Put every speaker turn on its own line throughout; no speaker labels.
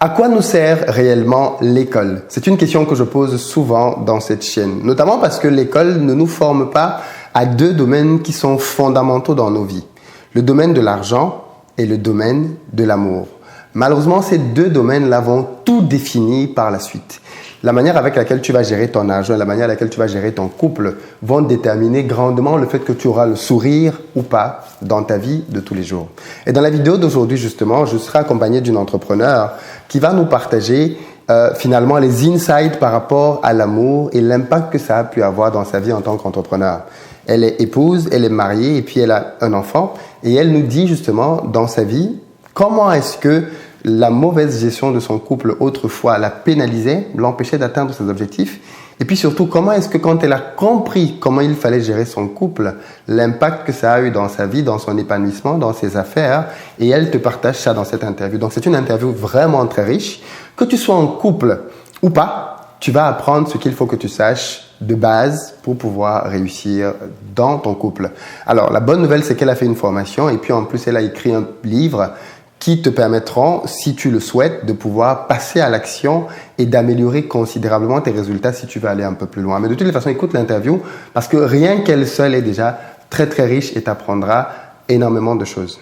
À quoi nous sert réellement l'école? C'est une question que je pose souvent dans cette chaîne, notamment parce que l'école ne nous forme pas à deux domaines qui sont fondamentaux dans nos vies. Le domaine de l'argent et le domaine de l'amour. Malheureusement, ces deux domaines-là vont tout définir par la suite. La manière avec laquelle tu vas gérer ton argent, la manière avec laquelle tu vas gérer ton couple vont déterminer grandement le fait que tu auras le sourire ou pas dans ta vie de tous les jours. Et dans la vidéo d'aujourd'hui, justement, je serai accompagné d'une entrepreneur qui va nous partager finalement les insights par rapport à l'amour et l'impact que ça a pu avoir dans sa vie en tant qu'entrepreneur. Elle est épouse, elle est mariée et puis elle a un enfant. Et elle nous dit justement dans sa vie, comment est-ce que la mauvaise gestion de son couple autrefois la pénalisait, l'empêchait d'atteindre ses objectifs. Et puis surtout, comment est-ce que quand elle a compris comment il fallait gérer son couple, l'impact que ça a eu dans sa vie, dans son épanouissement, dans ses affaires, et elle te partage ça dans cette interview. Donc c'est une interview vraiment très riche. Que tu sois en couple ou pas, tu vas apprendre ce qu'il faut que tu saches de base pour pouvoir réussir dans ton couple. Alors la bonne nouvelle, c'est qu'elle a fait une formation et puis en plus elle a écrit un livre qui te permettront, si tu le souhaites, de pouvoir passer à l'action et d'améliorer considérablement tes résultats si tu veux aller un peu plus loin. Mais de toutes les façons, écoute l'interview parce que rien qu'elle seule est déjà très très riche et t'apprendra énormément de choses.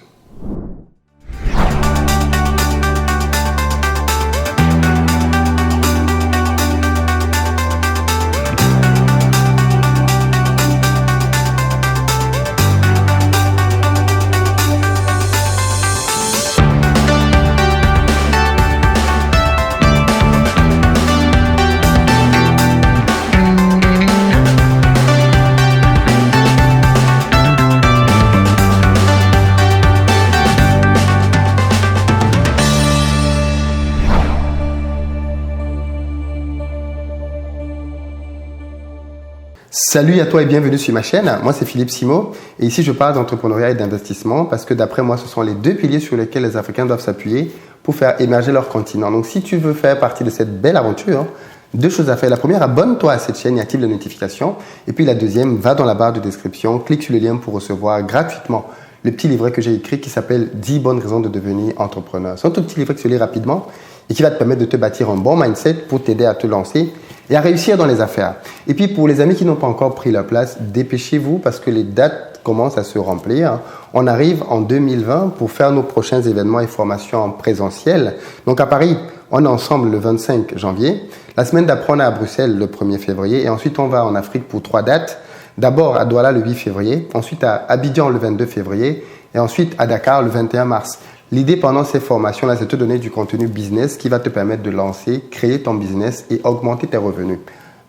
Salut à toi et bienvenue sur ma chaîne. Moi, c'est Philippe Simo et ici, je parle d'entrepreneuriat et d'investissement parce que d'après moi, ce sont les deux piliers sur lesquels les Africains doivent s'appuyer pour faire émerger leur continent. Donc, si tu veux faire partie de cette belle aventure, deux choses à faire. La première, abonne-toi à cette chaîne et active les notifications. Et puis la deuxième, va dans la barre de description, clique sur le lien pour recevoir gratuitement le petit livret que j'ai écrit qui s'appelle 10 bonnes raisons de devenir entrepreneur. C'est un tout petit livret que tu lis rapidement et qui va te permettre de te bâtir un bon mindset pour t'aider à te lancer et à réussir dans les affaires. Et puis pour les amis qui n'ont pas encore pris leur place, dépêchez-vous parce que les dates commencent à se remplir. On arrive en 2020 pour faire nos prochains événements et formations en présentiel. Donc à Paris, on est ensemble le 25 janvier. La semaine d'après, on est à Bruxelles le 1er février. Et ensuite, on va en Afrique pour 3 dates. D'abord à Douala le 8 février, ensuite à Abidjan le 22 février et ensuite à Dakar le 21 mars. L'idée pendant ces formations-là, c'est de te donner du contenu business qui va te permettre de lancer, créer ton business et augmenter tes revenus.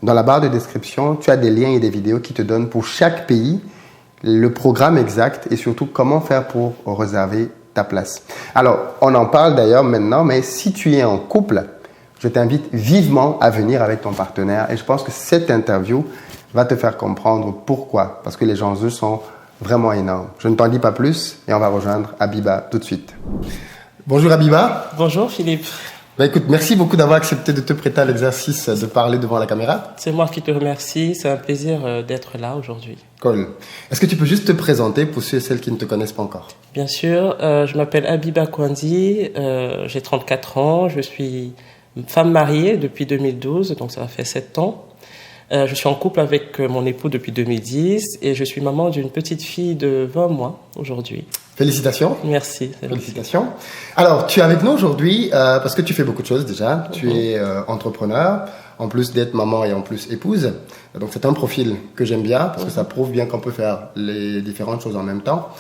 Dans la barre de description, tu as des liens et des vidéos qui te donnent pour chaque pays le programme exact et surtout comment faire pour réserver ta place. Alors, on en parle d'ailleurs maintenant, mais si tu es en couple, je t'invite vivement à venir avec ton partenaire et je pense que cette interview va te faire comprendre pourquoi, parce que les enjeux sont vraiment énorme. Je ne t'en dis pas plus et on va rejoindre Habiba tout de suite. Bonjour Habiba.
Bonjour Philippe.
Écoute, merci beaucoup d'avoir accepté de te prêter à l'exercice de parler devant la caméra.
C'est moi qui te remercie, c'est un plaisir d'être là aujourd'hui.
Cool. Est-ce que tu peux juste te présenter pour ceux et celles qui ne te connaissent pas encore?
Bien sûr, je m'appelle Habiba Kouandi, j'ai 34 ans, je suis femme mariée depuis 2012, donc ça va faire 7 ans. Je suis en couple avec mon époux depuis 2010 et je suis maman d'une petite fille de 20 mois aujourd'hui.
Félicitations.
Merci.
Félicitations. Alors, tu es avec nous aujourd'hui parce que tu fais beaucoup de choses déjà. Tu es entrepreneur, en plus d'être maman et en plus épouse. Donc, c'est un profil que j'aime bien parce que ça prouve bien qu'on peut faire les différentes choses en même temps.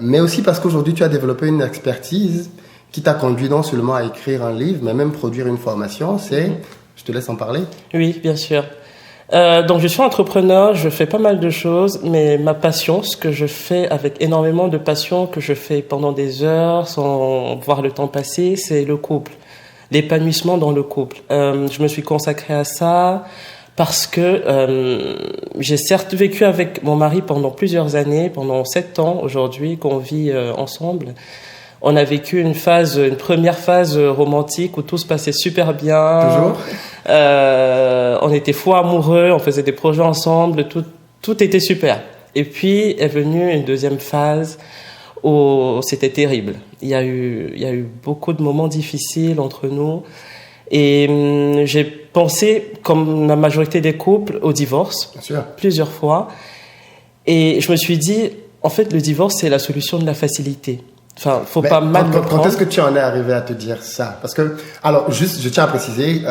Mais aussi parce qu'aujourd'hui, tu as développé une expertise qui t'a conduit non seulement à écrire un livre, mais même produire une formation. Je te laisse en parler.
Oui, bien sûr. Donc je suis entrepreneur, je fais pas mal de choses, mais ma passion, ce que je fais avec énormément de passion, que je fais pendant des heures sans voir le temps passer, c'est le couple, l'épanouissement dans le couple. Je me suis consacrée à ça parce que j'ai certes vécu avec mon mari pendant plusieurs années, pendant 7 ans aujourd'hui qu'on vit ensemble. On a vécu une première phase romantique où tout se passait super bien.
Toujours.
On était fous amoureux, on faisait des projets ensemble, tout était super. Et puis est venue une deuxième phase c'était terrible. Il y a eu beaucoup de moments difficiles entre nous. Et j'ai pensé, comme la majorité des couples, au divorce.
Bien sûr.
Plusieurs fois. Et je me suis dit, en fait, le divorce, c'est la solution de la facilité. Enfin, faut pas mal le prendre.
Quand est-ce que tu en es arrivé à te dire ça? Parce que, alors, juste, je tiens à préciser,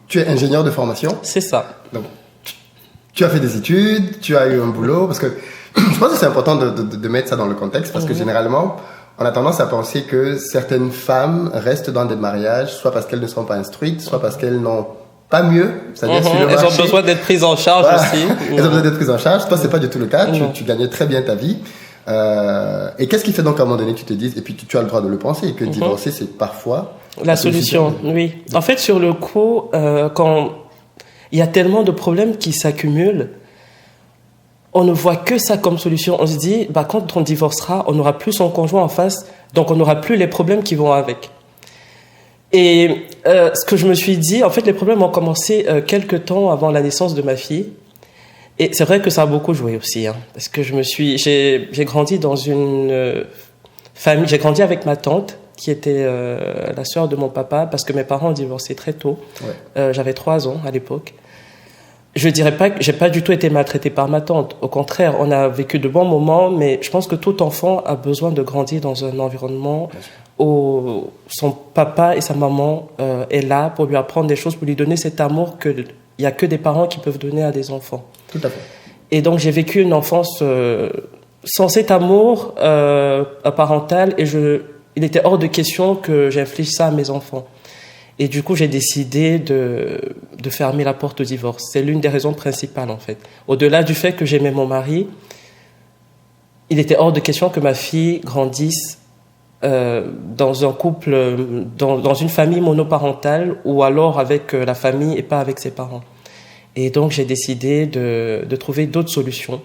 tu es ingénieur de formation.
C'est ça.
Donc, tu as fait des études, tu as eu un boulot, parce que je pense que c'est important de mettre ça dans le contexte, parce que généralement, on a tendance à penser que certaines femmes restent dans des mariages, soit parce qu'elles ne sont pas instruites, soit parce qu'elles n'ont pas mieux, c'est-à-dire sur le marché.
Elles ont besoin d'être prises en charge aussi.
Elles ont besoin d'être prises en charge. Toi, c'est pas du tout le cas. Tu gagnais très bien ta vie. Et qu'est-ce qui fait donc à un moment donné tu te dises, et puis tu as le droit de le penser, que divorcer c'est parfois
la solution. Oui. En fait, sur le coup, quand il y a tellement de problèmes qui s'accumulent, on ne voit que ça comme solution. On se dit, quand on divorcera, on n'aura plus son conjoint en face, donc on n'aura plus les problèmes qui vont avec. Et ce que je me suis dit, en fait, les problèmes ont commencé quelques temps avant la naissance de ma fille. Et c'est vrai que ça a beaucoup joué aussi, hein, parce que j'ai grandi dans une famille, j'ai grandi avec ma tante, qui était la sœur de mon papa, parce que mes parents ont divorcé très tôt. Ouais. J'avais 3 ans à l'époque. Je dirais pas que j'ai pas du tout été maltraitée par ma tante. Au contraire, on a vécu de bons moments, mais je pense que tout enfant a besoin de grandir dans un environnement où son papa et sa maman est là pour lui apprendre des choses, pour lui donner cet amour que il y a que des parents qui peuvent donner à des enfants.
Tout à fait.
Et donc j'ai vécu une enfance sans cet amour parental, et il était hors de question que j'inflige ça à mes enfants. Et du coup, j'ai décidé de fermer la porte au divorce. C'est l'une des raisons principales, en fait. Au-delà du fait que j'aimais mon mari, il était hors de question que ma fille grandisse dans un couple, dans une famille monoparentale, ou alors avec la famille et pas avec ses parents. Et donc, j'ai décidé de trouver d'autres solutions.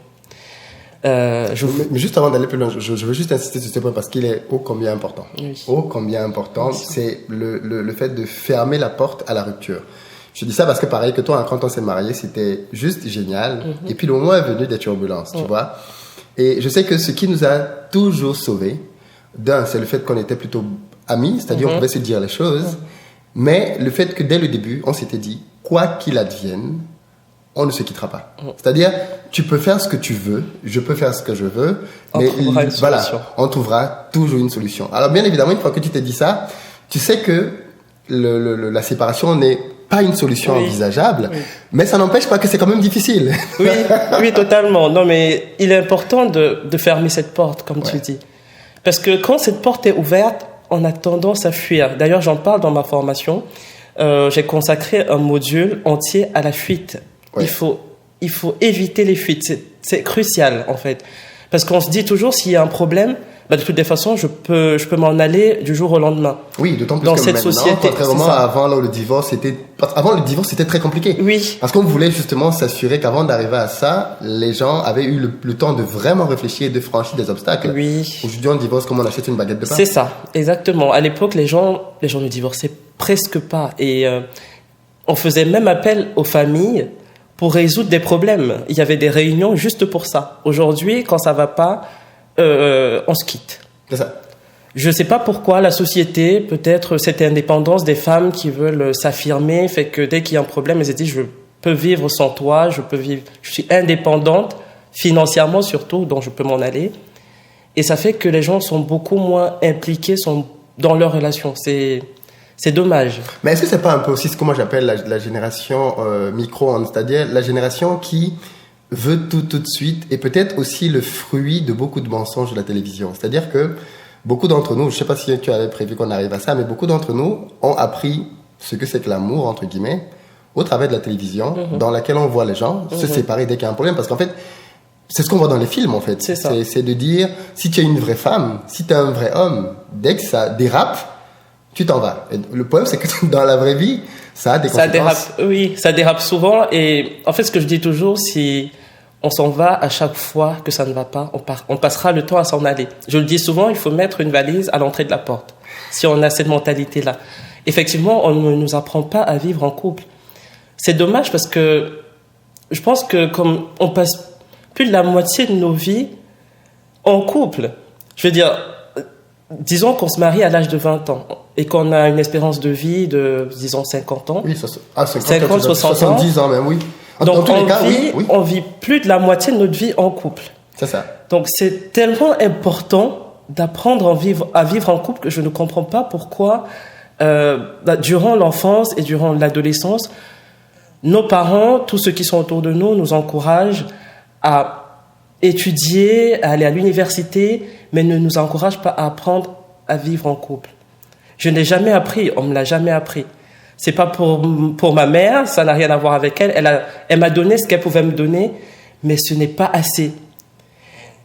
Mais juste avant d'aller plus loin, je veux juste insister sur ce point parce qu'il est ô combien important.
Oui.
Ô combien important, c'est le fait de fermer la porte à la rupture. Je dis ça parce que pareil que toi, quand on s'est mariés, c'était juste génial. Et puis le moment est venu des turbulences, tu vois. Et je sais que ce qui nous a toujours sauvés, c'est le fait qu'on était plutôt amis, c'est-à-dire on pouvait se dire les choses, mais le fait que dès le début, on s'était dit, quoi qu'il advienne, on ne se quittera pas. C'est-à-dire, tu peux faire ce que tu veux, je peux faire ce que je veux, mais voilà, on trouvera toujours une solution. Alors bien évidemment, une fois que tu t'es dit ça, tu sais que la séparation n'est pas une solution envisageable, mais ça n'empêche pas que c'est quand même difficile.
Oui, totalement. Non, mais il est important de fermer cette porte, comme tu dis. Parce que quand cette porte est ouverte, on a tendance à fuir. D'ailleurs, j'en parle dans ma formation. J'ai consacré un module entier à la fuite. Ouais. Il faut éviter les fuites. C'est crucial, en fait. Parce qu'on se dit toujours, s'il y a un problème, de toutes les façons, je peux m'en aller du jour au lendemain.
Oui, d'autant plus
dans
que
cette
maintenant,
société,
contrairement à avant, là, avant le divorce, c'était très compliqué.
Oui.
Parce qu'on voulait justement s'assurer qu'avant d'arriver à ça, les gens avaient eu le temps de vraiment réfléchir et de franchir des obstacles.
Oui.
Aujourd'hui, on divorce comme on achète une baguette de pain.
C'est ça, exactement. À l'époque, les gens ne divorçaient presque pas. Et on faisait même appel aux familles pour résoudre des problèmes. Il y avait des réunions juste pour ça. Aujourd'hui, quand ça va pas, on se quitte.
C'est ça.
Je sais pas pourquoi la société, peut-être cette indépendance des femmes qui veulent s'affirmer, fait que dès qu'il y a un problème, elles se disent je peux vivre sans toi, je suis indépendante, financièrement surtout, donc je peux m'en aller. Et ça fait que les gens sont beaucoup moins impliqués dans leur relation. C'est dommage.
Mais est-ce que c'est pas un peu aussi ce que moi j'appelle la génération micro-ondes, c'est-à-dire la génération qui veut tout de suite, et peut-être aussi le fruit de beaucoup de mensonges de la télévision. C'est-à-dire que beaucoup d'entre nous, je sais pas si tu avais prévu qu'on arrive à ça, mais beaucoup d'entre nous ont appris ce que c'est que l'amour, entre guillemets, au travers de la télévision, dans laquelle on voit les gens se séparer dès qu'il y a un problème. Parce qu'en fait, c'est ce qu'on voit dans les films, en fait. C'est de dire, si tu es une vraie femme, si tu es un vrai homme, dès que ça dérape, tu t'en vas. Et le problème, c'est que dans la vraie vie, ça a des conséquences.
Ça dérape souvent. Et en fait, ce que je dis toujours, si on s'en va à chaque fois que ça ne va pas, on passera le temps à s'en aller. Je le dis souvent, il faut mettre une valise à l'entrée de la porte. Si on a cette mentalité-là. Effectivement, on ne nous apprend pas à vivre en couple. C'est dommage parce que je pense que comme on passe plus de la moitié de nos vies en couple, Je veux dire, disons qu'on se marie à l'âge de 20 ans et qu'on a une espérance de vie de, disons, 50 ans.
Oui,
50, 60 ans.
70 ans même, oui.
Donc, on vit plus de la moitié de notre vie en couple.
C'est ça.
Donc, c'est tellement important d'apprendre à vivre en couple que je ne comprends pas pourquoi, durant l'enfance et durant l'adolescence, nos parents, tous ceux qui sont autour de nous encouragent à étudier, à aller à l'université, mais ne nous encouragent pas à apprendre à vivre en couple. Je n'ai jamais appris, on me l'a jamais appris. C'est pas pour ma mère, ça n'a rien à voir avec elle. Elle m'a donné ce qu'elle pouvait me donner, mais ce n'est pas assez.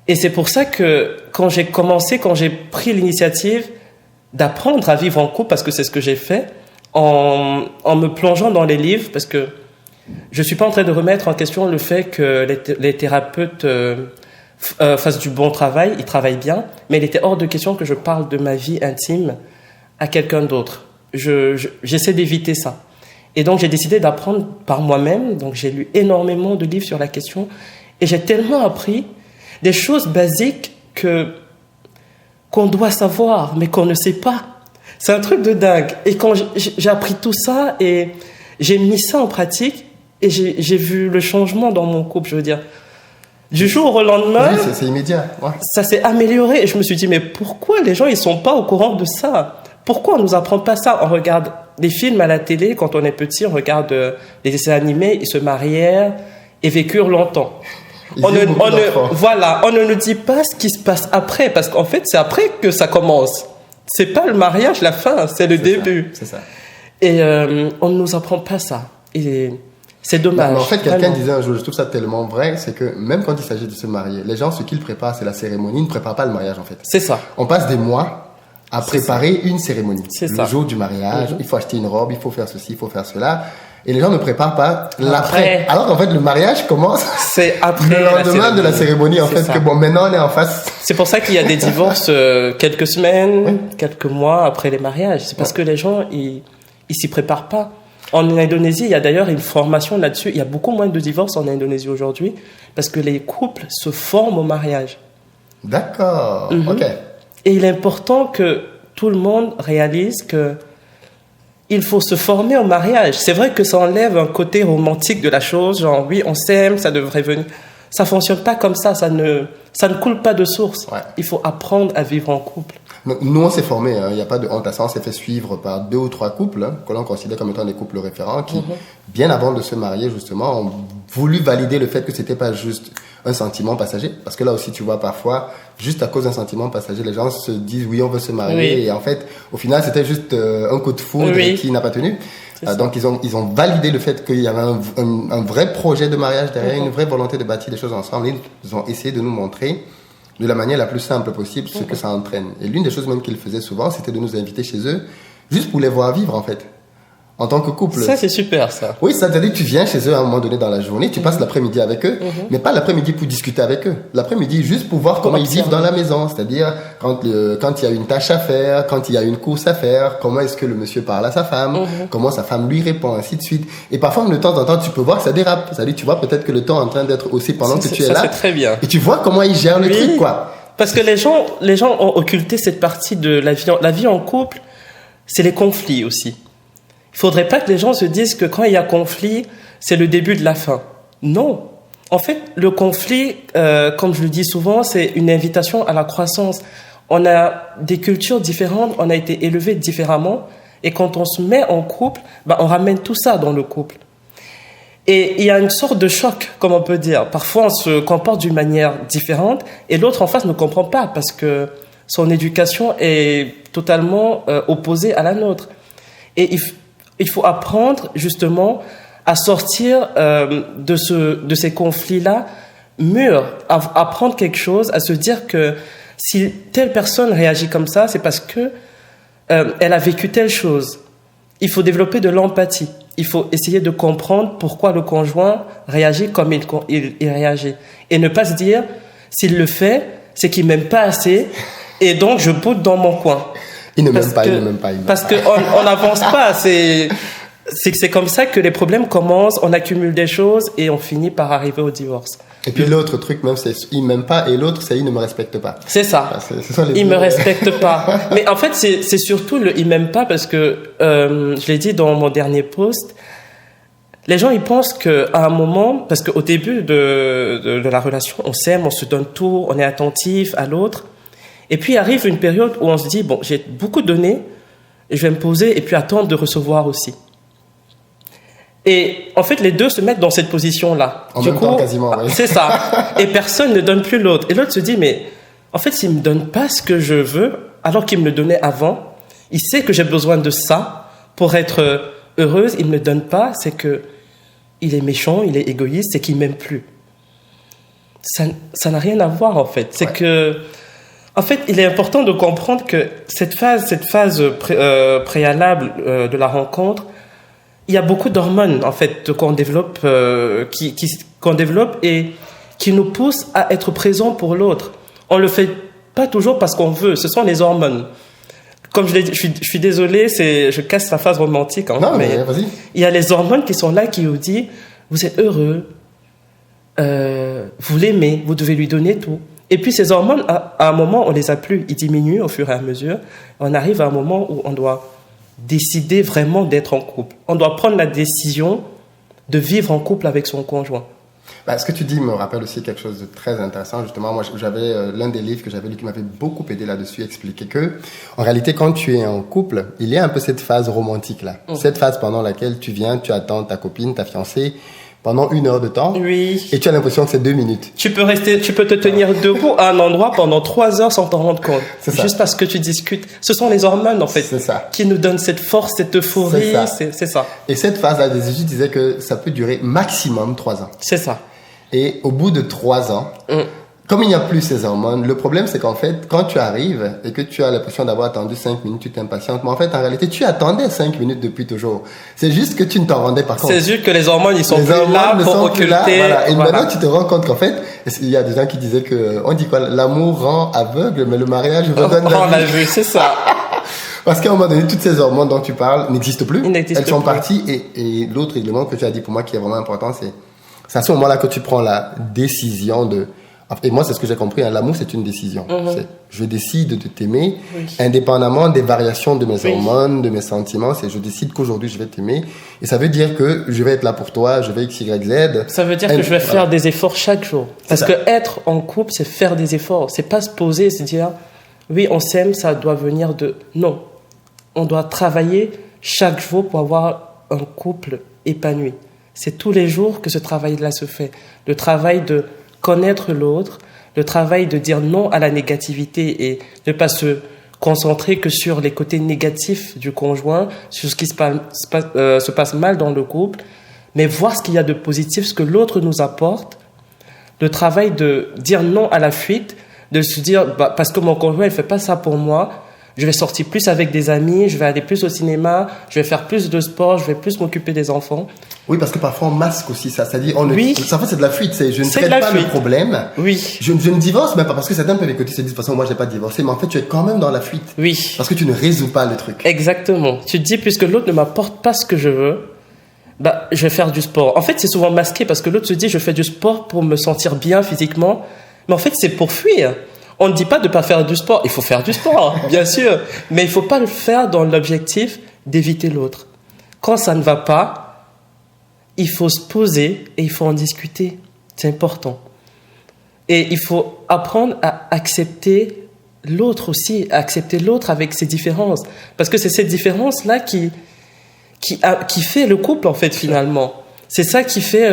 Et c'est pour ça que quand j'ai pris l'initiative d'apprendre à vivre en couple, parce que c'est ce que j'ai fait, en me plongeant dans les livres, parce que je suis pas en train de remettre en question le fait que les thérapeutes fassent du bon travail, ils travaillent bien, mais il était hors de question que je parle de ma vie intime à quelqu'un d'autre. J'essaie d'éviter ça. Et donc j'ai décidé d'apprendre par moi-même, donc j'ai lu énormément de livres sur la question, et j'ai tellement appris des choses basiques qu'on doit savoir, mais qu'on ne sait pas. C'est un truc de dingue. Et quand j'ai appris tout ça et j'ai mis ça en pratique, et j'ai vu le changement dans mon couple, je veux dire. Du jour au lendemain,
oui, c'est immédiat. Ouais.
Ça s'est amélioré. Et je me suis dit, mais pourquoi les gens, ils sont pas au courant de ça? Pourquoi on nous apprend pas ça? On regarde des films à la télé, quand on est petit, on regarde les dessins animés, ils se marièrent et vécurent longtemps. On ne nous dit pas ce qui se passe après, parce qu'en fait, c'est après que ça commence. C'est pas le mariage, la fin, c'est le début.
C'est ça.
Et on ne nous apprend pas ça. Et c'est dommage.
Mais en fait, quelqu'un disait un jour, je trouve ça tellement vrai, c'est que même quand il s'agit de se marier, les gens, ce qu'ils préparent, c'est la cérémonie, ils ne préparent pas le mariage, en fait.
C'est ça.
On passe des mois à préparer une cérémonie.
C'est
le
ça.
jour du mariage, il faut acheter une robe, il faut faire ceci, il faut faire cela. Et les gens ne préparent pas l'après. Alors qu'en fait, le mariage commence
c'est après
le lendemain de la cérémonie, en fait,
ça.
que bon, maintenant on est en face.
C'est pour ça qu'il y a des divorces quelques semaines, quelques mois après les mariages. C'est parce que les gens, ils s'y préparent pas. En Indonésie, il y a d'ailleurs une formation là-dessus. Il y a beaucoup moins de divorces en Indonésie aujourd'hui parce que les couples se forment au mariage.
D'accord, ok.
Et il est important que tout le monde réalise que il faut se former au mariage. C'est vrai que ça enlève un côté romantique de la chose, genre oui, on s'aime, ça devrait venir. Ça fonctionne pas comme ça ne coule pas de source.
Ouais.
Il faut apprendre à vivre en couple.
Nous, on s'est formés, il n'y a pas de honte à ça, on s'est fait suivre par 2 ou 3 couples, que l'on considère comme étant des couples référents, qui, bien avant de se marier, justement, ont voulu valider le fait que c'était pas juste un sentiment passager. Parce que là aussi, tu vois, parfois, juste à cause d'un sentiment passager, les gens se disent, oui, on veut se marier, et en fait, au final, c'était juste un coup de foudre qui n'a pas tenu. Donc, ils ont validé le fait qu'il y avait un vrai projet de mariage derrière, une vraie volonté de bâtir des choses ensemble. Ils ont essayé de nous montrer de la manière la plus simple possible ce que ça entraîne. Et l'une des choses même qu'ils faisaient souvent, c'était de nous inviter chez eux, juste pour les voir vivre, en fait, en tant que couple.
Ça, c'est super, ça.
Oui, ça veut dire que tu viens chez eux à un moment donné dans la journée, tu passes l'après-midi avec eux, mais pas l'après-midi pour discuter avec eux. L'après-midi, juste pour voir comment ils vivent dans la maison. C'est-à-dire, quand il y a une tâche à faire, quand il y a une course à faire, comment est-ce que le monsieur parle à sa femme, comment sa femme lui répond, ainsi de suite. Et parfois, de temps en temps, tu peux voir que ça dérape. C'est-à-dire, tu vois peut-être que le temps est en train d'être aussi pendant que tu es là.
C'est très bien.
Et tu vois comment ils gèrent le truc, quoi.
Parce que les gens ont occulté cette partie de la vie. La vie en couple, c'est les conflits aussi. Il faudrait pas que les gens se disent que quand il y a conflit, c'est le début de la fin. Non. En fait, le conflit, comme je le dis souvent, c'est une invitation à la croissance. On a des cultures différentes, on a été élevés différemment, et quand on se met en couple, on ramène tout ça dans le couple. Et il y a une sorte de choc, comme on peut dire. Parfois, on se comporte d'une manière différente, et l'autre en face ne comprend pas, parce que son éducation est totalement opposée à la nôtre. Et il faut apprendre justement à sortir de ces conflits-là mûrs, à apprendre quelque chose, à se dire que si telle personne réagit comme ça, c'est parce que elle a vécu telle chose. Il faut développer de l'empathie. Il faut essayer de comprendre pourquoi le conjoint réagit comme il réagit. Et ne pas se dire, s'il le fait, c'est qu'il m'aime pas assez, et donc je boude dans mon coin.
Il ne m'aime pas, il ne m'aime pas.
Parce qu'on n'avance pas. c'est comme ça que les problèmes commencent, on accumule des choses et on finit par arriver au divorce.
Et puis l'autre truc même, c'est il m'aime pas et l'autre, c'est il ne me respecte pas.
C'est ça.
Enfin, ce sont les
Il
deux.
me respecte pas. Mais en fait, c'est surtout le il m'aime pas parce que, je l'ai dit dans mon dernier post, les gens, ils pensent qu'à un moment, parce qu'au début de la relation, on s'aime, on se donne tout, on est attentif à l'autre. Et puis arrive une période où on se dit, bon, j'ai beaucoup donné, je vais me poser et puis attendre de recevoir aussi. Et en fait, les deux se mettent dans cette position-là.
En même temps, quasiment, oui.
C'est ça. Et personne ne donne plus l'autre. Et l'autre se dit, mais en fait, s'il me donne pas ce que je veux, alors qu'il me le donnait avant, il sait que j'ai besoin de ça pour être heureuse, il me le donne pas, c'est que il est méchant, il est égoïste, c'est qu'il m'aime plus. Ça n'a rien à voir, en fait. C'est que, en fait, il est important de comprendre que cette phase préalable de la rencontre, il y a beaucoup d'hormones en fait qu'on développe, qu'on développe et qui nous poussent à être présents pour l'autre. On le fait pas toujours parce qu'on veut. Ce sont les hormones. Comme je l'ai dit, je suis désolé, je casse la phase romantique. Hein,
Non, mais vas-y.
Il y a les hormones qui sont là qui vous disent vous êtes heureux, vous l'aimez, vous devez lui donner tout. Et puis ces hormones, à un moment, on les a plus. Ils diminuent au fur et à mesure. On arrive à un moment où on doit décider vraiment d'être en couple. On doit prendre la décision de vivre en couple avec son conjoint.
Bah, ce que tu dis me rappelle aussi quelque chose de très intéressant. Justement, moi, j'avais l'un des livres que j'avais lu qui m'avait beaucoup aidé là-dessus, expliquer que, en réalité, quand tu es en couple, il y a un peu cette phase romantique-là. Cette phase pendant laquelle tu viens, tu attends ta copine, ta fiancée, pendant 1 heure de temps.
Oui.
Et tu as l'impression que c'est 2 minutes.
Tu peux te tenir debout à un endroit pendant 3 heures sans t'en rendre compte.
C'est ça.
Juste parce que tu discutes. Ce sont les hormones, en fait.
C'est ça.
Qui nous donnent cette force, cette euphorie. C'est ça.
Et cette phase-là, des études disaient que ça peut durer maximum 3 ans.
C'est ça.
Et au bout de 3 ans, comme il n'y a plus ces hormones, le problème c'est qu'en fait, quand tu arrives et que tu as l'impression d'avoir attendu 5 minutes, tu t'impatientes. Mais en fait, en réalité, tu attendais 5 minutes depuis toujours. C'est juste que tu ne t'en rendais pas compte.
C'est juste que les hormones, ils sont plus là pour occulter.
Voilà. Et
voilà.
maintenant, tu te rends compte qu'en fait, il y a des gens qui disaient que, on dit quoi, l'amour rend aveugle, mais le mariage redonne
On
la
l'a
vue.
vu, c'est ça.
Parce qu'à un moment donné, toutes ces hormones dont tu parles n'existent plus.
Ils n'existent
Elles sont
plus.
parties. Et l'autre élément que tu as dit pour moi qui est vraiment important, c'est à ce moment-là que tu prends la décision de... Et moi, c'est ce que j'ai compris. Hein, l'amour, c'est une décision. C'est, je décide de t'aimer, indépendamment des variations de mes hormones, de mes sentiments. C'est je décide qu'aujourd'hui, je vais t'aimer. Et ça veut dire que je vais être là pour toi, je vais X, Y, Z.
Ça veut dire que je vais faire des efforts chaque jour. Parce que être en couple, c'est faire des efforts. C'est pas se poser et se dire, oui, on s'aime, ça doit venir de... Non. On doit travailler chaque jour pour avoir un couple épanoui. C'est tous les jours que ce travail-là se fait. Le travail de connaître l'autre, le travail de dire non à la négativité et ne pas se concentrer que sur les côtés négatifs du conjoint, sur ce qui se passe mal dans le couple, mais voir ce qu'il y a de positif, ce que l'autre nous apporte. Le travail de dire non à la fuite, de se dire, parce que mon conjoint ne fait pas ça pour moi, je vais sortir plus avec des amis, je vais aller plus au cinéma, je vais faire plus de sport, je vais plus m'occuper des enfants.
Oui, parce que parfois on masque aussi ça. C'est-à-dire, en fait, c'est de la fuite. Je ne
C'est
traite
de la
pas
fuite.
le problème.
Oui.
Je ne divorce même pas parce que certains peuvent écouter se disent, de toute façon, moi, j'ai pas divorcé. Mais en fait, tu es quand même dans la fuite.
Oui.
Parce que tu ne résous pas le truc.
Exactement. Tu te dis, puisque l'autre ne m'apporte pas ce que je veux, je vais faire du sport. En fait, c'est souvent masqué parce que l'autre se dit, je fais du sport pour me sentir bien physiquement. Mais en fait, c'est pour fuir. On ne dit pas de ne pas faire du sport. Il faut faire du sport, bien sûr. Mais il ne faut pas le faire dans l'objectif d'éviter l'autre. Quand ça ne va pas, il faut se poser et il faut en discuter. C'est important. Et il faut apprendre à accepter l'autre aussi, à accepter l'autre avec ses différences. Parce que c'est cette différence-là qui fait le couple, en fait, finalement. C'est ça qui fait,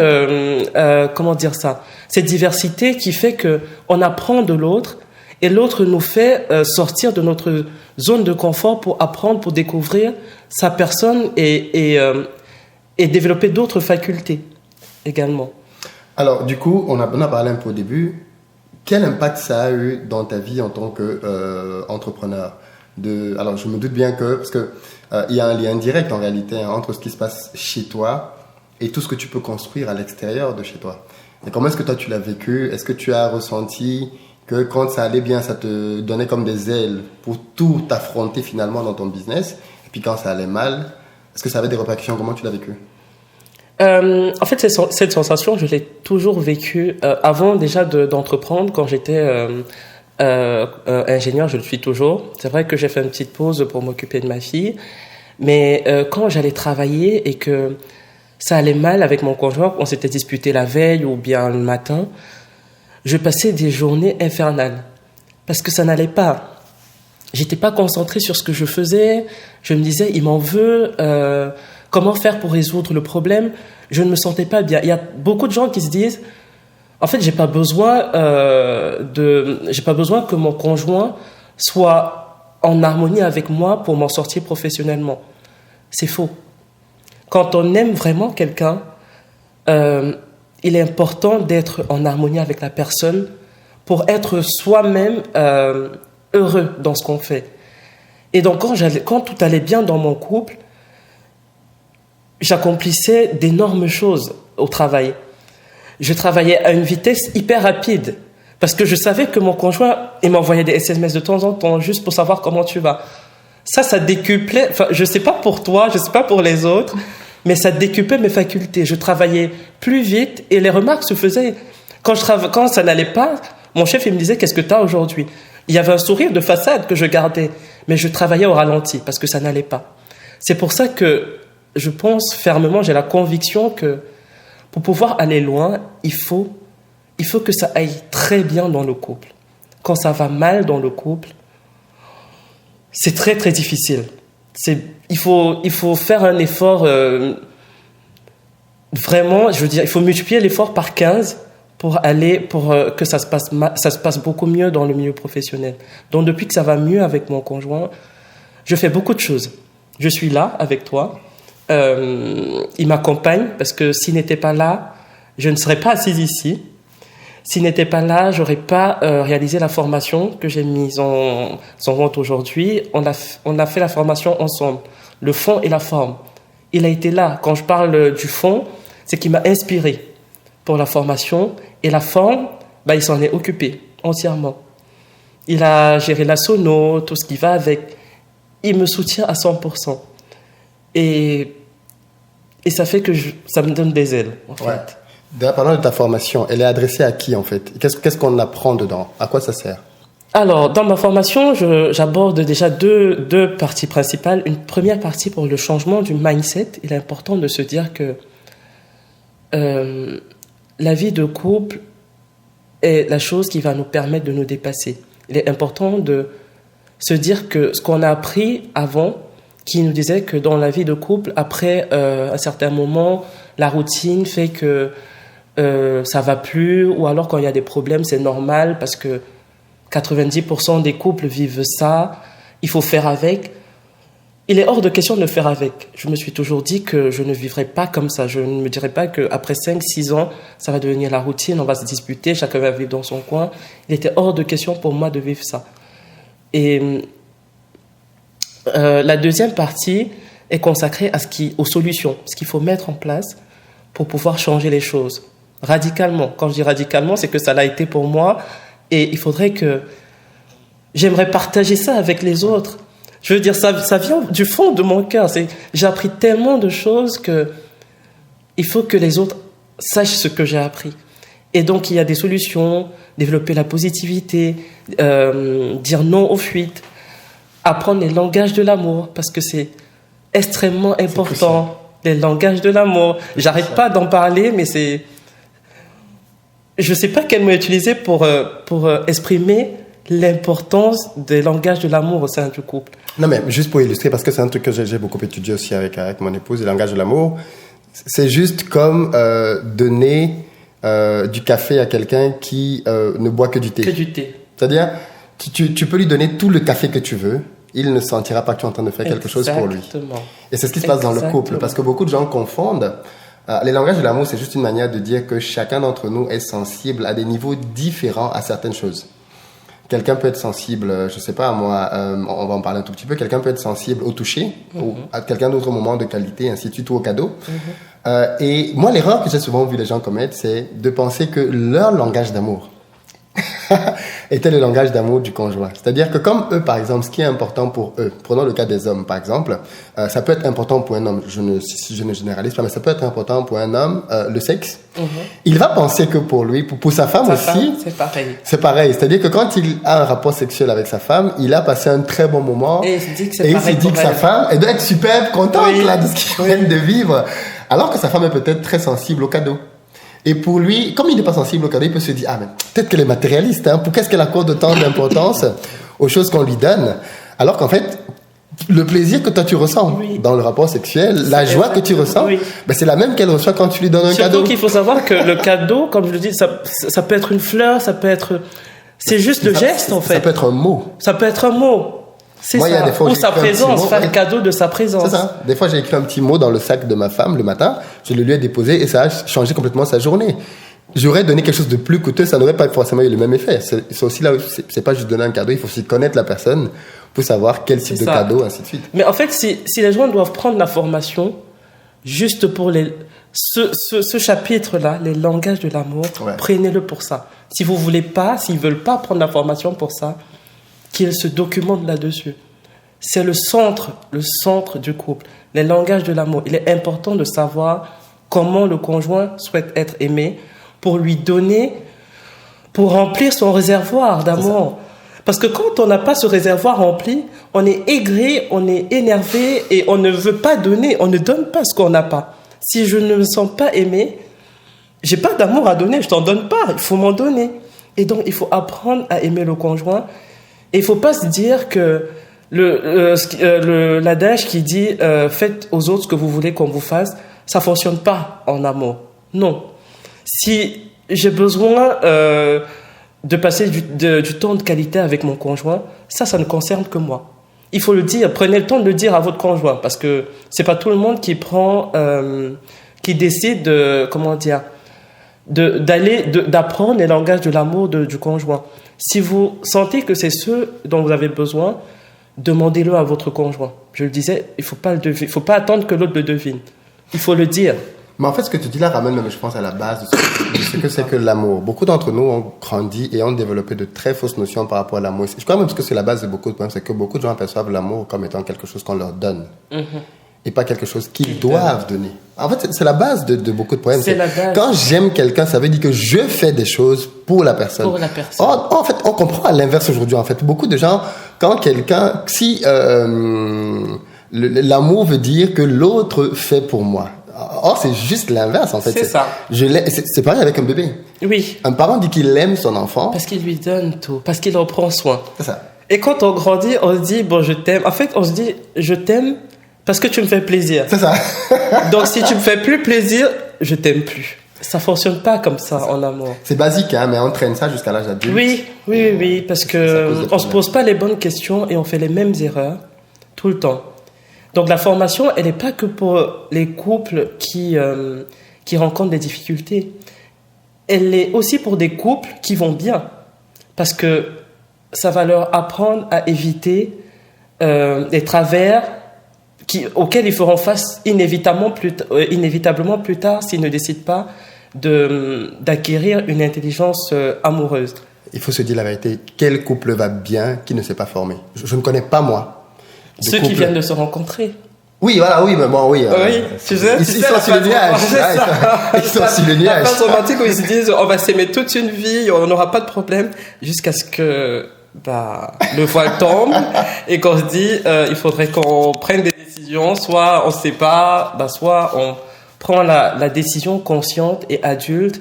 comment dire ça, cette diversité qui fait qu'on apprend de l'autre et l'autre nous fait sortir de notre zone de confort pour apprendre, pour découvrir sa personne et développer d'autres facultés également.
Alors, du coup, on a parlé un peu au début. Quel impact ça a eu dans ta vie en tant qu'entrepreneur? Alors, je me doute bien parce que il y a un lien direct en réalité entre ce qui se passe chez toi et tout ce que tu peux construire à l'extérieur de chez toi. Et comment est-ce que toi tu l'as vécu? Est-ce que tu as ressenti que quand ça allait bien, ça te donnait comme des ailes pour tout affronter finalement dans ton business? Et puis quand ça allait mal, Est-ce que ça avait des répercussions? Comment tu l'as vécu?
En fait, cette sensation, je l'ai toujours vécue avant déjà d'entreprendre. Quand j'étais ingénieur, je le suis toujours. C'est vrai que j'ai fait une petite pause pour m'occuper de ma fille. Mais quand j'allais travailler et que ça allait mal avec mon conjoint, on s'était disputé la veille ou bien le matin, je passais des journées infernales. Parce que ça n'allait pas. J'étais pas concentrée sur ce que je faisais. Je me disais, il m'en veut. Comment faire pour résoudre le problème? Je ne me sentais pas bien. Il y a beaucoup de gens qui se disent, en fait, j'ai pas besoin que mon conjoint soit en harmonie avec moi pour m'en sortir professionnellement. C'est faux. Quand on aime vraiment quelqu'un, il est important d'être en harmonie avec la personne pour être soi-même heureux dans ce qu'on fait. Et donc, quand tout allait bien dans mon couple, j'accomplissais d'énormes choses au travail. Je travaillais à une vitesse hyper rapide parce que je savais que mon conjoint, il m'envoyait des SMS de temps en temps juste pour savoir comment tu vas. Ça décuplait, enfin, je sais pas pour toi, je sais pas pour les autres, mais ça décuplait mes facultés. Je travaillais plus vite et les remarques se faisaient. Quand ça n'allait pas, mon chef, il me disait, qu'est-ce que tu as aujourd'hui? Il y avait un sourire de façade que je gardais, mais je travaillais au ralenti parce que ça n'allait pas. C'est pour ça que je pense fermement, j'ai la conviction que pour pouvoir aller loin, il faut que ça aille très bien dans le couple. Quand ça va mal dans le couple, c'est très très difficile. Il faut faire un effort vraiment, je veux dire, il faut multiplier l'effort par 15 pour que ça se passe beaucoup mieux dans le milieu professionnel. Donc depuis que ça va mieux avec mon conjoint, je fais beaucoup de choses. Je suis là avec toi. Il m'accompagne parce que s'il n'était pas là, je ne serais pas assise ici. S'il n'était pas là, j'aurais pas réalisé la formation que j'ai mise en route aujourd'hui. On a fait la formation ensemble, le fond et la forme. Il a été là. Quand je parle du fond, c'est qu'il m'a inspiré pour la formation, et la forme, il s'en est occupé entièrement. Il a géré la sono, tout ce qui va avec. Il me soutient à 100%. Et ça fait que ça me donne des ailes, en fait.
Ouais. D'ailleurs, parlant de ta formation, elle est adressée à qui, en fait? Qu'est-ce qu'on apprend dedans? À quoi ça sert?
Alors, dans ma formation, j'aborde déjà deux parties principales. Une première partie pour le changement du mindset. Il est important de se dire que la vie de couple est la chose qui va nous permettre de nous dépasser. Il est important de se dire que ce qu'on a appris avant, qui nous disait que dans la vie de couple, après un certain moment, la routine fait que ça va plus, ou alors quand il y a des problèmes, c'est normal parce que 90% des couples vivent ça, il faut faire avec. Il est hors de question de le faire avec. Je me suis toujours dit que je ne vivrais pas comme ça. Je ne me dirais pas qu'après 5-6 ans, ça va devenir la routine, on va se disputer, chacun va vivre dans son coin. Il était hors de question pour moi de vivre ça. Et la deuxième partie est consacrée aux solutions, ce qu'il faut mettre en place pour pouvoir changer les choses radicalement. Quand je dis radicalement, c'est que ça l'a été pour moi et il faudrait que j'aimerais partager ça avec les autres. Je veux dire, ça vient du fond de mon cœur. J'ai appris tellement de choses que il faut que les autres sachent ce que j'ai appris. Et donc, il y a des solutions, développer la positivité, dire non aux fuites, apprendre les langages de l'amour, parce que c'est extrêmement important, les langages de l'amour. J'arrête pas d'en parler, mais je sais pas quel mot utiliser pour exprimer l'importance des langages de l'amour au sein du couple.
Non, mais juste pour illustrer, parce que c'est un truc que j'ai beaucoup étudié aussi avec mon épouse, les langages de l'amour, c'est juste comme donner du café à quelqu'un qui ne boit que du thé.
Que du thé.
C'est-à-dire, tu peux lui donner tout le café que tu veux, il ne sentira pas que tu es en train de faire quelque chose pour lui. Et c'est ce qui se passe dans le couple, parce que beaucoup de gens confondent. Les langages de l'amour, c'est juste une manière de dire que chacun d'entre nous est sensible à des niveaux différents à certaines choses. Quelqu'un peut être sensible, je sais pas moi, on va en parler un tout petit peu, quelqu'un peut être sensible au toucher, ou à quelqu'un d'autre moment de qualité, ainsi de suite, ou au cadeau. Et moi, l'erreur que j'ai souvent vu les gens commettre, c'est de penser que leur langage d'amour était le langage d'amour du conjoint. C'est-à-dire que comme eux, par exemple, ce qui est important pour eux, prenons le cas des hommes, par exemple, ça peut être important pour un homme, je ne généralise pas, mais ça peut être important pour un homme, le sexe. Il va penser que pour lui, pour sa femme aussi,
c'est pareil.
C'est pareil. C'est-à-dire que quand il a un rapport sexuel avec sa femme, il a passé un très bon moment.
Et il se dit que
il se dit que sa femme, elle doit être super contente là, de ce qu'il vient de vivre. Alors que sa femme est peut-être très sensible au cadeau. Et pour lui, comme il n'est pas sensible au cadeau, il peut se dire, ah, mais peut-être qu'elle est matérialiste, hein. Pourquoi est-ce qu'elle accorde autant d'importance aux choses qu'on lui donne? Alors qu'en fait, le plaisir que toi tu ressens dans le rapport sexuel, la joie que tu ressens, ben c'est la même qu'elle reçoit quand tu lui donnes un cadeau.
Surtout qu'il faut savoir que le cadeau, comme je le dis, ça peut être une fleur, ça peut être, c'est juste le geste en fait.
Ça peut être un mot.
Ça peut être un mot. C'est ça. Il y a des fois, ou sa présence, faire le cadeau de sa présence.
C'est ça. Des fois, j'ai écrit un petit mot dans le sac de ma femme le matin, je le lui ai déposé et ça a changé complètement sa journée. J'aurais donné quelque chose de plus coûteux, ça n'aurait pas forcément eu le même effet. C'est aussi là où c'est pas juste donner un cadeau, il faut aussi connaître la personne pour savoir quel type de cadeau, ainsi de suite.
Mais en fait, si les gens doivent prendre la formation juste pour ce chapitre-là, les langages de l'amour, prenez-le pour ça. Si vous voulez pas, s'ils veulent pas prendre la formation pour ça, qu'ils se documentent là-dessus. C'est le centre du couple. Les langages de l'amour. Il est important de savoir comment le conjoint souhaite être aimé pour lui donner, pour remplir son réservoir d'amour. Parce que quand on n'a pas ce réservoir rempli, on est aigri, on est énervé et on ne veut pas donner, on ne donne pas ce qu'on n'a pas. Si je ne me sens pas aimé, j'ai pas d'amour à donner, je t'en donne pas, il faut m'en donner. Et donc, il faut apprendre à aimer le conjoint. Et il faut pas se dire que l'adage qui dit faites aux autres ce que vous voulez qu'on vous fasse, ça fonctionne pas en amour. Non. Si j'ai besoin de passer du temps de qualité avec mon conjoint, ça ne concerne que moi. Il faut le dire, prenez le temps de le dire à votre conjoint, parce que c'est pas tout le monde qui qui décide d'apprendre les langages de l'amour du conjoint. Si vous sentez que c'est ce dont vous avez besoin, demandez-le à votre conjoint. Je le disais, il faut pas attendre que l'autre le devine. Il faut le dire.
Mais en fait, ce que tu dis là ramène même, je pense, à la base de ce que c'est que l'amour. Beaucoup d'entre nous ont grandi et ont développé de très fausses notions par rapport à l'amour. Je crois même que c'est la base de beaucoup de problèmes, c'est que beaucoup de gens perçoivent l'amour comme étant quelque chose qu'on leur donne. Et pas quelque chose qu'ils doivent donner. En fait, c'est la base de beaucoup de problèmes.
C'est la base.
Quand j'aime quelqu'un, ça veut dire que je fais des choses pour la personne.
Pour la personne.
En fait, on comprend à l'inverse aujourd'hui. En fait, beaucoup de gens, quand quelqu'un, si l'amour veut dire que l'autre fait pour moi. Or, c'est juste l'inverse, en fait.
C'est ça.
C'est pareil avec un bébé.
Oui.
Un parent dit qu'il aime son enfant.
Parce qu'il lui donne tout. Parce qu'il en prend soin.
C'est ça.
Et quand on grandit, on se dit, bon, je t'aime. En fait, on se dit, je t'aime parce que tu me fais plaisir.
C'est ça.
Donc, si tu me fais plus plaisir, je t'aime plus. Ça fonctionne pas comme ça en amour.
C'est basique, hein, mais on traîne ça jusqu'à l'âge adulte.
Oui, parce que on se pose pas les bonnes questions et on fait les mêmes erreurs tout le temps. Donc la formation, elle n'est pas que pour les couples qui rencontrent des difficultés. Elle est aussi pour des couples qui vont bien. Parce que ça va leur apprendre à éviter des travers auxquels ils feront face inévitablement plus tard s'ils ne décident pas d'acquérir une intelligence amoureuse.
Il faut se dire la vérité. Quel couple va bien qui ne s'est pas formé? Je ne connais pas, moi.
Ceux qui viennent de se rencontrer.
Oui, voilà, oui, mais bon, oui.
Tu sais,
ils sont sur le nuage. Ils sont sur le nuage.
La phase romantique où ils se disent on va s'aimer toute une vie, on n'aura pas de problème, jusqu'à ce que le voile tombe et qu'on se dit il faudrait qu'on prenne des décisions, soit on se sépare, soit on prend la décision consciente et adulte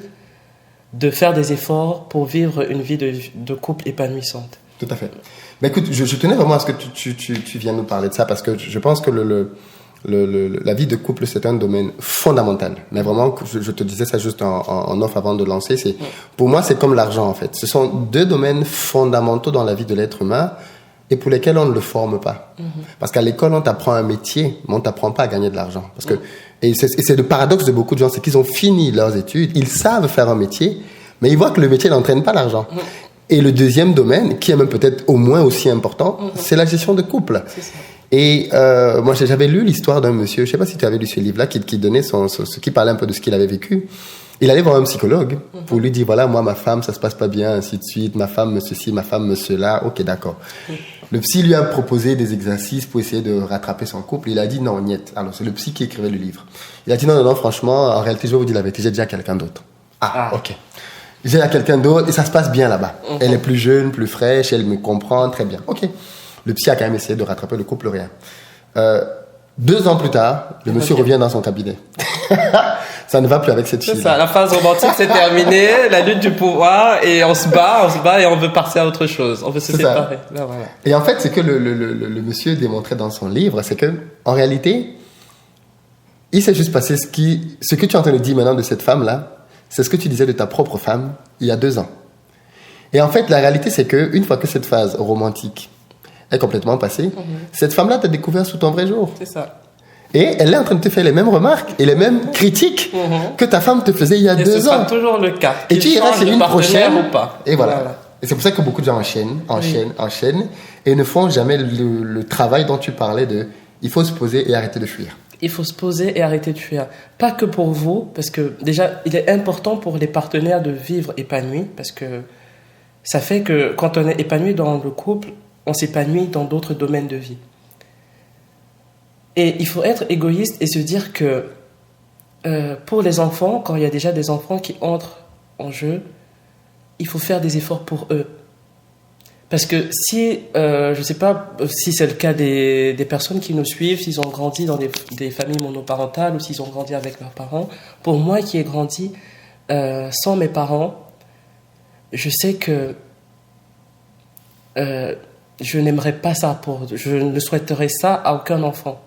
de faire des efforts pour vivre une vie de couple épanouissante.
Tout à fait. Mais écoute, je tenais vraiment à ce que tu viens nous parler de ça, parce que je pense que la vie de couple, c'est un domaine fondamental. Mais vraiment, je te disais ça juste en off avant de lancer, pour moi, c'est comme l'argent, en fait. Ce sont deux domaines fondamentaux dans la vie de l'être humain et pour lesquels on ne le forme pas. Parce qu'à l'école, on t'apprend un métier, mais on t'apprend pas à gagner de l'argent. Parce que, et c'est le paradoxe de beaucoup de gens, c'est qu'ils ont fini leurs études, ils savent faire un métier, mais ils voient que le métier n'entraîne pas l'argent. Et le deuxième domaine, qui est même peut-être au moins aussi important, c'est la gestion de couple. Et moi, j'avais lu l'histoire d'un monsieur, je ne sais pas si tu avais lu ce livre-là, qui donnait qui parlait un peu de ce qu'il avait vécu. Il allait voir un psychologue pour lui dire, voilà, moi, ma femme, ça se passe pas bien, ainsi de suite. Ma femme me ceci, ma femme me cela. Ok, d'accord. Le psy lui a proposé des exercices pour essayer de rattraper son couple. Il a dit non, niet. Alors, c'est le psy qui écrivait le livre. Il a dit non, franchement, en réalité, je vais vous dire la vérité, j'ai déjà quelqu'un d'autre. Ah, ok. J'ai quelqu'un d'autre et ça se passe bien là-bas. Elle est plus jeune, plus fraîche, elle me comprend très bien. Ok. Le psy a quand même essayé de rattraper le couple, rien. 2 ans plus tard, le monsieur revient dans son cabinet. Ça ne va plus avec cette fille.
C'est ça, la phase romantique c'est terminée, la lutte du pouvoir, et on se bat et on veut passer à autre chose. On veut se séparer. Là, voilà.
Et en fait, ce que le monsieur démontrait dans son livre, c'est que, en réalité, il s'est juste passé ce que tu es en train de dire maintenant de cette femme-là, c'est ce que tu disais de ta propre femme il y a 2 ans. Et en fait, la réalité, c'est que une fois que cette phase romantique est complètement passée, cette femme-là t'a découvert sous ton vrai jour.
C'est ça.
Et elle est en train de te faire les mêmes remarques et les mêmes critiques que ta femme te faisait il y a 2 ans.
Et ce sera toujours le cas.
Et tu iras chez une prochaine
ou pas.
Et voilà. Et c'est pour ça que beaucoup de gens enchaînent et ne font jamais le travail dont tu parlais de il faut se poser et arrêter de fuir.
Il faut se poser et arrêter de fuir. Pas que pour vous, parce que déjà, il est important pour les partenaires de vivre épanouis, parce que ça fait que quand on est épanoui dans le couple, on s'épanouit dans d'autres domaines de vie. Et il faut être égoïste et se dire que pour les enfants, quand il y a déjà des enfants qui entrent en jeu, il faut faire des efforts pour eux. Parce que si, je ne sais pas si c'est le cas des personnes qui nous suivent, s'ils ont grandi dans des familles monoparentales ou s'ils ont grandi avec leurs parents, pour moi qui ai grandi sans mes parents, je sais que je n'aimerais pas ça, je ne souhaiterais ça à aucun enfant.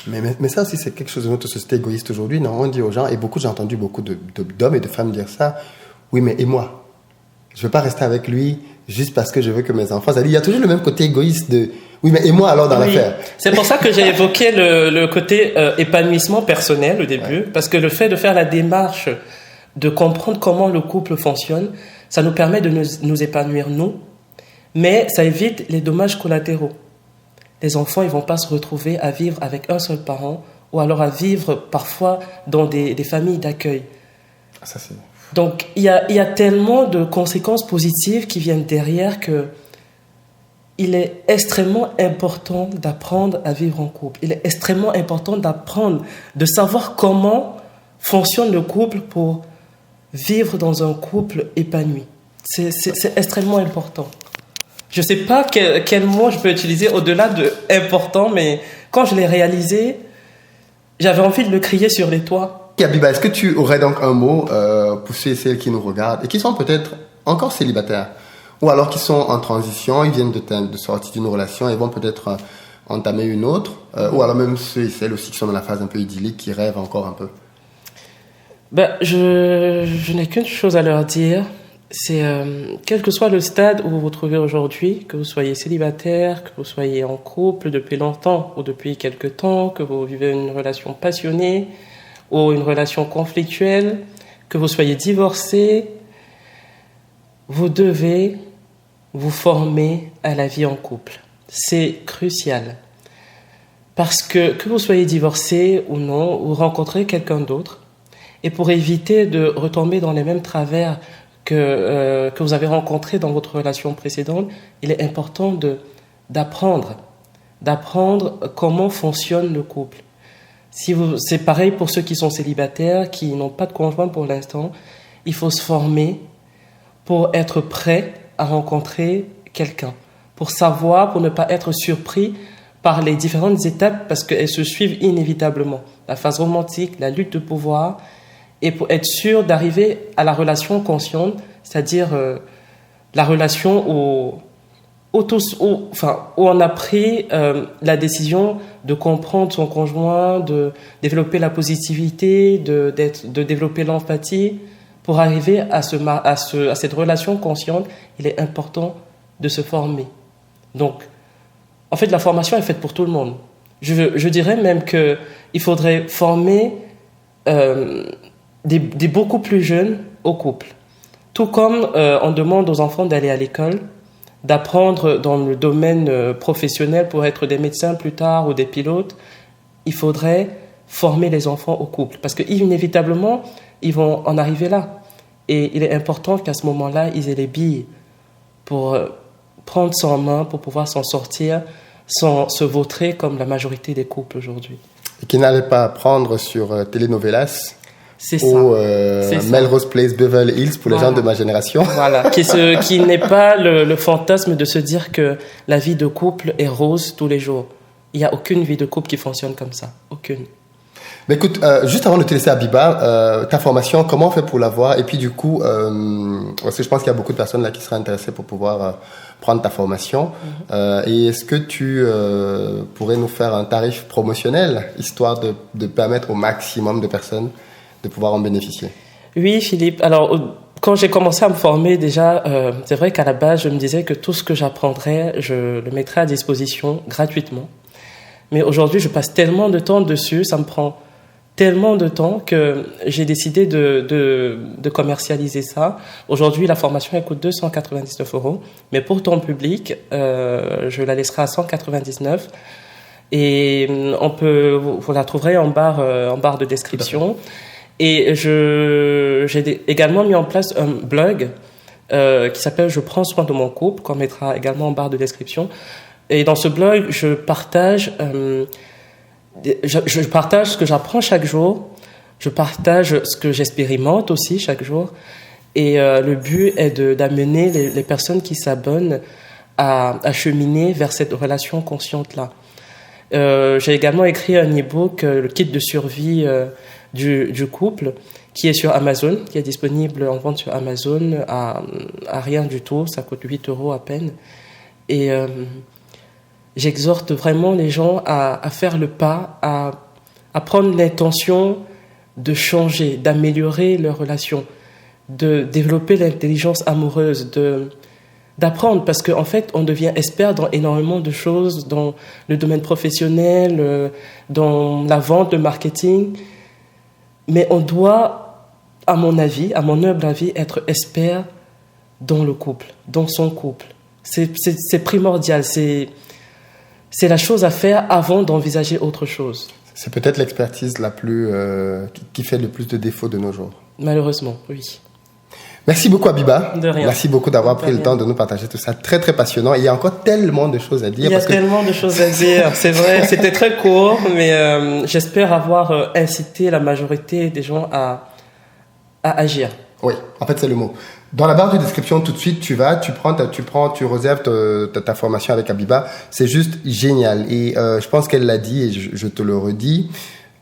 Mais ça aussi, c'est quelque chose de notre société égoïste aujourd'hui. Non, on dit aux gens, et j'ai entendu beaucoup d'hommes et de femmes dire ça, oui, mais et moi? Je ne veux pas rester avec lui juste parce que je veux que mes enfants... C'est-à-dire, il y a toujours le même côté égoïste de, oui, mais et moi alors dans l'affaire?
C'est pour ça que j'ai évoqué le côté épanouissement personnel au début, parce que le fait de faire la démarche, de comprendre comment le couple fonctionne, ça nous permet de nous épanouir nous, mais ça évite les dommages collatéraux. Les enfants, ils vont pas se retrouver à vivre avec un seul parent ou alors à vivre parfois dans des familles d'accueil.
Ça, c'est...
Donc, il y a tellement de conséquences positives qui viennent derrière que il est extrêmement important d'apprendre à vivre en couple. Il est extrêmement important d'apprendre, de savoir comment fonctionne le couple pour vivre dans un couple épanoui. C'est extrêmement important. Je ne sais pas quel mot je peux utiliser au-delà de important, mais quand je l'ai réalisé, j'avais envie de le crier sur les toits.
Abiba, est-ce que tu aurais donc un mot pour ceux et celles qui nous regardent et qui sont peut-être encore célibataires ou alors qui sont en transition, ils viennent de sortir d'une relation et vont peut-être entamer une autre, ou alors même ceux et celles aussi qui sont dans la phase un peu idyllique, qui rêvent encore un peu?
Je n'ai qu'une chose à leur dire. C'est quel que soit le stade où vous vous trouvez aujourd'hui, que vous soyez célibataire, que vous soyez en couple depuis longtemps ou depuis quelque temps, que vous vivez une relation passionnée ou une relation conflictuelle, que vous soyez divorcé, vous devez vous former à la vie en couple. C'est crucial. Parce que vous soyez divorcé ou non, vous rencontrez quelqu'un d'autre, et pour éviter de retomber dans les mêmes travers que vous avez rencontré dans votre relation précédente, il est important d'apprendre comment fonctionne le couple. C'est pareil pour ceux qui sont célibataires, qui n'ont pas de conjoint pour l'instant. Il faut se former pour être prêt à rencontrer quelqu'un, pour savoir, pour ne pas être surpris par les différentes étapes, parce qu'elles se suivent inévitablement. La phase romantique, la lutte de pouvoir, et pour être sûr d'arriver à la relation consciente, c'est-à-dire la relation où on a pris la décision de comprendre son conjoint, de développer la positivité, de développer l'empathie. Pour arriver à cette relation consciente, il est important de se former. Donc, en fait, la formation est faite pour tout le monde. Je dirais même qu'il faudrait former des beaucoup plus jeunes au couple. Tout comme on demande aux enfants d'aller à l'école, d'apprendre dans le domaine professionnel pour être des médecins plus tard ou des pilotes, il faudrait former les enfants au couple. Parce que inévitablement, ils vont en arriver là. Et il est important qu'à ce moment-là, ils aient les billes pour prendre ça en main, pour pouvoir s'en sortir sans se vautrer comme la majorité des couples aujourd'hui.
Et qui n'allaient pas apprendre sur telenovelas
C'est
ou
ça.
Melrose Place, Beverly Hills pour les gens de ma génération.
Voilà, qui n'est pas le fantasme de se dire que la vie de couple est rose tous les jours. Il n'y a aucune vie de couple qui fonctionne comme ça, aucune.
Mais écoute, juste avant de te laisser Habiba, ta formation, comment on fait pour l'avoir? Et puis du coup, parce que je pense qu'il y a beaucoup de personnes là qui seraient intéressées pour pouvoir prendre ta formation. Et est-ce que tu pourrais nous faire un tarif promotionnel, histoire de permettre au maximum de personnes de pouvoir en bénéficier?
Oui, Philippe. Alors, quand j'ai commencé à me former, déjà, c'est vrai qu'à la base, je me disais que tout ce que j'apprendrais, je le mettrais à disposition gratuitement. Mais aujourd'hui, je passe tellement de temps dessus, ça me prend tellement de temps que j'ai décidé de commercialiser ça. Aujourd'hui, la formation elle coûte 299 €, mais pour ton public, je la laisserai à 199. Et vous la trouverez en barre de description. Et j'ai également mis en place un blog qui s'appelle « Je prends soin de mon couple », qu'on mettra également en barre de description. Et dans ce blog, je partage ce que j'apprends chaque jour, je partage ce que j'expérimente aussi chaque jour. Et le but est d'amener les personnes qui s'abonnent à cheminer vers cette relation consciente-là. J'ai également écrit un e-book, le kit de survie du couple, qui est sur Amazon, qui est disponible en vente sur Amazon à rien du tout, ça coûte 8 € à peine. Et j'exhorte vraiment les gens à faire le pas, à prendre l'intention de changer, d'améliorer leur relation, de développer l'intelligence amoureuse, d'apprendre, parce qu'en fait, on devient expert dans énormément de choses, dans le domaine professionnel, dans la vente, le marketing, mais on doit, à mon humble avis, être expert dans le couple, dans son couple. C'est primordial, c'est la chose à faire avant d'envisager autre chose.
C'est peut-être l'expertise la plus qui fait le plus de défauts de nos jours.
Malheureusement, oui.
Merci beaucoup Habiba.
De rien.
Merci beaucoup d'avoir pris le temps de nous partager tout ça. Très très passionnant. Il y a encore tellement de choses à dire.
Il y a tellement de choses à dire. C'est vrai, c'était très court, mais j'espère avoir incité la majorité des gens à agir.
Oui, en fait c'est le mot. Dans la barre de description, tout de suite, tu réserves ta formation avec Habiba. C'est juste génial. Et je pense qu'elle l'a dit et je te le redis.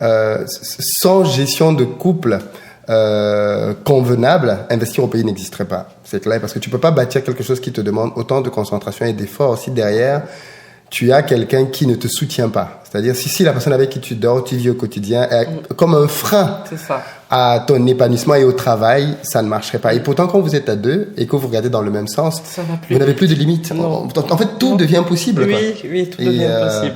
Sans gestion de couple convenable, investir au pays n'existerait pas. C'est clair, parce que tu peux pas bâtir quelque chose qui te demande autant de concentration et d'effort si derrière tu as quelqu'un qui ne te soutient pas. C'est-à-dire si la personne avec qui tu dors, tu vis au quotidien, est comme un frein à ton épanouissement et au travail, ça ne marcherait pas. Et pourtant, quand vous êtes à deux et que vous regardez dans le même sens, vous n'avez plus de limites. En fait, tout devient possible.
Oui, tout devient possible.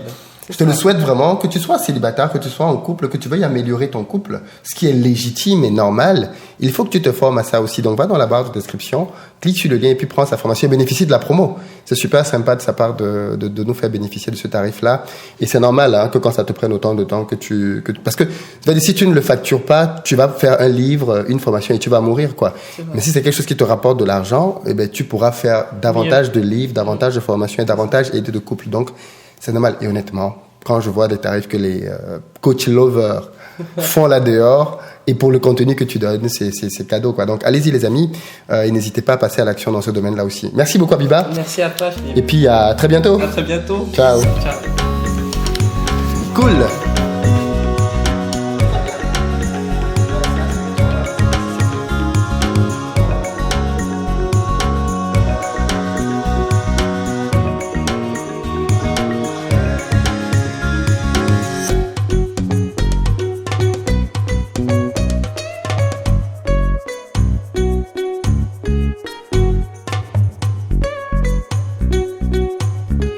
Je te le souhaite vraiment, que tu sois célibataire, que tu sois en couple, que tu veuilles améliorer ton couple, ce qui est légitime et normal. Il faut que tu te formes à ça aussi. Donc, va dans la barre de description, clique sur le lien et puis prends sa formation et bénéficie de la promo. C'est super sympa de sa part de nous faire bénéficier de ce tarif-là. Et c'est normal que quand ça te prenne autant de temps parce que si tu ne le factures pas, tu vas faire un livre, une formation et tu vas mourir, quoi. Mais si c'est quelque chose qui te rapporte de l'argent, eh ben, tu pourras faire davantage de livres, davantage de formations et davantage aider de couples. Donc, c'est normal. Et honnêtement, quand je vois des tarifs que les coach lovers font là dehors, et pour le contenu que tu donnes, c'est cadeau, quoi. Donc, allez-y, les amis, et n'hésitez pas à passer à l'action dans ce domaine-là aussi. Merci beaucoup, Habiba.
Merci à toi, Philippe.
Et puis, à très bientôt.
À très bientôt.
Ciao.
Ciao.
Cool.